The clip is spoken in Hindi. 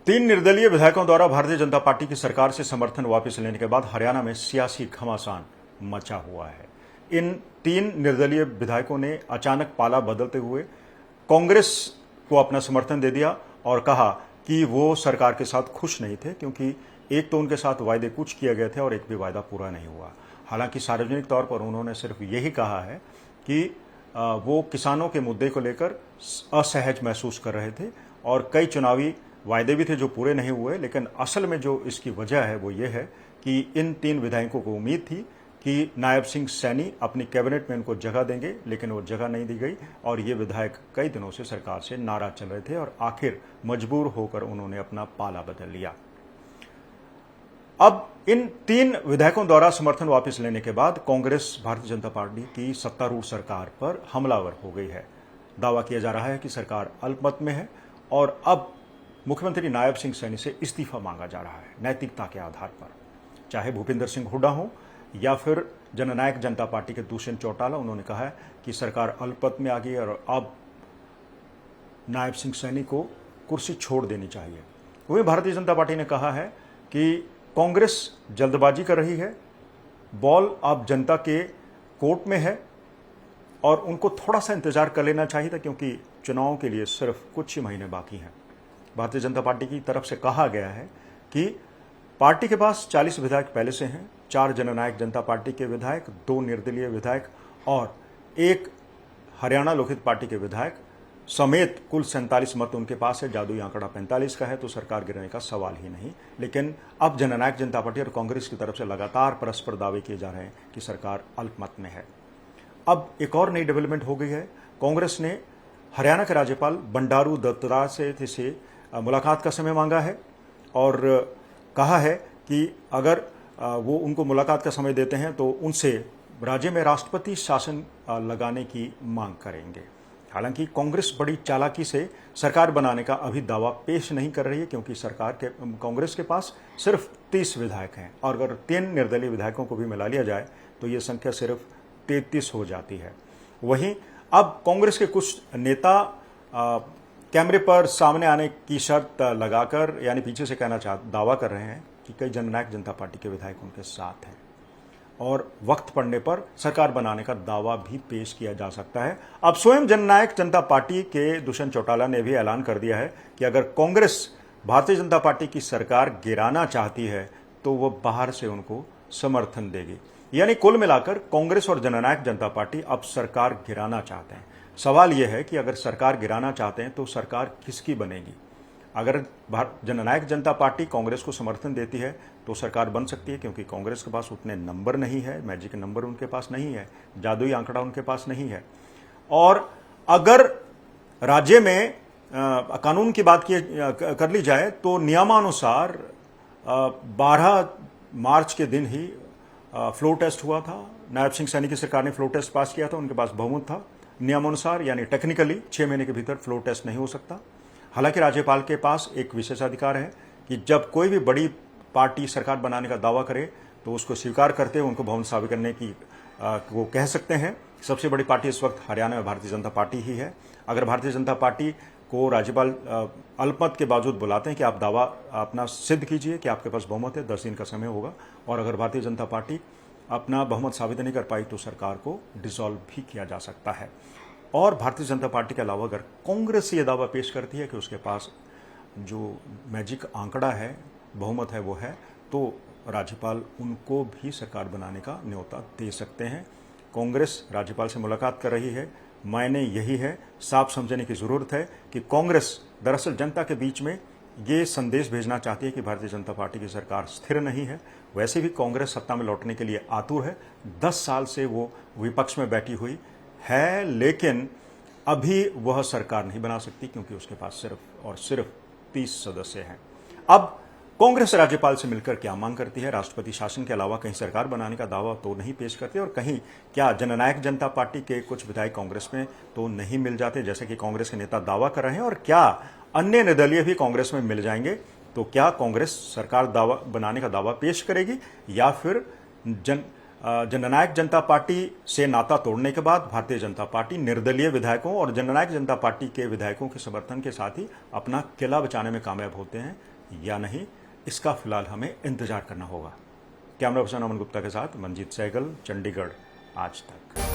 तीन निर्दलीय विधायकों द्वारा भारतीय जनता पार्टी की सरकार से समर्थन वापस लेने के बाद हरियाणा में सियासी घमासान मचा हुआ है। इन तीन निर्दलीय विधायकों ने अचानक पाला बदलते हुए कांग्रेस को अपना समर्थन दे दिया और कहा कि वो सरकार के साथ खुश नहीं थे, क्योंकि एक तो उनके साथ वायदे कुछ किए गए थे और एक भी वायदा पूरा नहीं हुआ। हालांकि सार्वजनिक तौर पर उन्होंने सिर्फ यही कहा है कि वो किसानों के मुद्दे को लेकर असहज महसूस कर रहे थे और कई चुनावी वायदे भी थे जो पूरे नहीं हुए। लेकिन असल में जो इसकी वजह है वो ये है कि इन तीन विधायकों को उम्मीद थी कि नायब सिंह सैनी अपनी कैबिनेट में उनको जगह देंगे, लेकिन वो जगह नहीं दी गई और ये विधायक कई दिनों से सरकार से नाराज चल रहे थे और आखिर मजबूर होकर उन्होंने अपना पाला बदल लिया। अब इन तीन विधायकों द्वारा समर्थन वापस लेने के बाद कांग्रेस भारतीय जनता पार्टी की सत्तारूढ़ सरकार पर हमलावर हो गई है। दावा किया जा रहा है कि सरकार अल्पमत में है और अब मुख्यमंत्री नायब सिंह सैनी से इस्तीफा मांगा जा रहा है नैतिकता के आधार पर। चाहे भूपिंदर सिंह हुड्डा हो या फिर जननायक जनता पार्टी के दुष्यंत चौटाला, उन्होंने कहा है कि सरकार अल्पमत में आ गई और अब नायब सिंह सैनी को कुर्सी छोड़ देनी चाहिए। वहीं भारतीय जनता पार्टी ने कहा है कि कांग्रेस जल्दबाजी कर रही है, बॉल अब जनता के कोर्ट में है और उनको थोड़ा सा इंतजार कर लेना चाहिए था, क्योंकि चुनावों के लिए सिर्फ कुछ ही महीने बाकी हैं। भारतीय जनता पार्टी की तरफ से कहा गया है कि पार्टी के पास 40 विधायक पहले से हैं, 4 जननायक जनता पार्टी के विधायक, 2 निर्दलीय विधायक और 1 हरियाणा लोकहित पार्टी के विधायक समेत कुल 47 मत उनके पास है। जादुई आंकड़ा 45 का है, तो सरकार गिरने का सवाल ही नहीं। लेकिन अब जननायक जनता पार्टी और कांग्रेस की तरफ से लगातार परस्पर दावे किए जा रहे हैं कि सरकार अल्पमत में है। अब एक और नई डेवलपमेंट हो गई है। कांग्रेस ने हरियाणा के राज्यपाल बंडारू दत्तात्रेय से मुलाकात का समय मांगा है और कहा है कि अगर वो उनको मुलाकात का समय देते हैं तो उनसे राज्य में राष्ट्रपति शासन लगाने की मांग करेंगे। हालांकि कांग्रेस बड़ी चालाकी से सरकार बनाने का अभी दावा पेश नहीं कर रही है, क्योंकि कांग्रेस के पास सिर्फ 30 विधायक हैं और अगर 3 निर्दलीय विधायकों को भी मिला लिया जाए तो ये संख्या सिर्फ 33 हो जाती है। वहीं अब कांग्रेस के कुछ नेता कैमरे पर सामने आने की शर्त लगाकर, यानी पीछे से दावा कर रहे हैं कि कई जननायक जनता पार्टी के विधायक उनके साथ हैं और वक्त पड़ने पर सरकार बनाने का दावा भी पेश किया जा सकता है। अब स्वयं जननायक जनता पार्टी के दुष्यंत चौटाला ने भी ऐलान कर दिया है कि अगर कांग्रेस भारतीय जनता पार्टी की सरकार गिराना चाहती है तो वह बाहर से उनको समर्थन देगी। यानी कुल मिलाकर कांग्रेस और जननायक जनता पार्टी अब सरकार गिराना चाहते हैं। सवाल यह है कि अगर सरकार गिराना चाहते हैं तो सरकार किसकी बनेगी? अगर जननायक जनता पार्टी कांग्रेस को समर्थन देती है तो सरकार बन सकती है, क्योंकि कांग्रेस के पास उतने नंबर नहीं है, मैजिक नंबर उनके पास नहीं है, जादुई आंकड़ा उनके पास नहीं है। और अगर राज्य में कानून की बात कर ली जाए तो नियमानुसार 12 मार्च के दिन ही फ्लोर टेस्ट हुआ था। नायब सिंह सैनी की सरकार ने फ्लोर टेस्ट पास किया था, उनके पास बहुमत था। नियमानुसार यानी टेक्निकली 6 महीने के भीतर फ्लोर टेस्ट नहीं हो सकता। हालांकि राज्यपाल के पास एक विशेषाधिकार है कि जब कोई भी बड़ी पार्टी सरकार बनाने का दावा करे तो उसको स्वीकार करते हुए उनको बहुमत साबित करने की वो कह सकते हैं। सबसे बड़ी पार्टी इस वक्त हरियाणा में भारतीय जनता पार्टी ही है। अगर भारतीय जनता पार्टी को राज्यपाल अल्पमत के बावजूद बुलाते हैं कि आप दावा अपना सिद्ध कीजिए कि आपके पास बहुमत है, 10 दिन का समय होगा, और अगर भारतीय जनता पार्टी अपना बहुमत साबित नहीं कर पाई तो सरकार को डिसॉल्व भी किया जा सकता है। और भारतीय जनता पार्टी के अलावा अगर कांग्रेस ये दावा पेश करती है कि उसके पास जो मैजिक आंकड़ा है, बहुमत है, वो है, तो राज्यपाल उनको भी सरकार बनाने का न्योता दे सकते हैं। कांग्रेस राज्यपाल से मुलाकात कर रही है, मायने यही है, साफ समझने की जरूरत है कि कांग्रेस दरअसल जनता के बीच में ये संदेश भेजना चाहती है कि भारतीय जनता पार्टी की सरकार स्थिर नहीं है। वैसे भी कांग्रेस सत्ता में लौटने के लिए आतुर है। 10 साल से वो विपक्ष में बैठी हुई है, लेकिन अभी वह सरकार नहीं बना सकती, क्योंकि उसके पास सिर्फ और सिर्फ 30 सदस्य हैं। अब कांग्रेस राज्यपाल से मिलकर क्या मांग करती है? राष्ट्रपति शासन के अलावा कहीं सरकार बनाने का दावा तो नहीं पेश करती, और कहीं क्या जननायक जनता पार्टी के कुछ विधायक कांग्रेस में तो नहीं मिल जाते, जैसे कि कांग्रेस के नेता दावा कर रहे हैं, और क्या अन्य निर्दलीय भी कांग्रेस में मिल जाएंगे? तो क्या कांग्रेस सरकार दावा बनाने का दावा पेश करेगी, या फिर जननायक जनता पार्टी से नाता तोड़ने के बाद भारतीय जनता पार्टी निर्दलीय विधायकों और जननायक जनता पार्टी के विधायकों के समर्थन के साथ ही अपना किला बचाने में कामयाब होते हैं? या नहीं, इसका फिलहाल हमें इंतजार करना होगा। कैमरा पर्सन अमन गुप्ता के साथ मंजीत सहगल, चंडीगढ़, आज तक।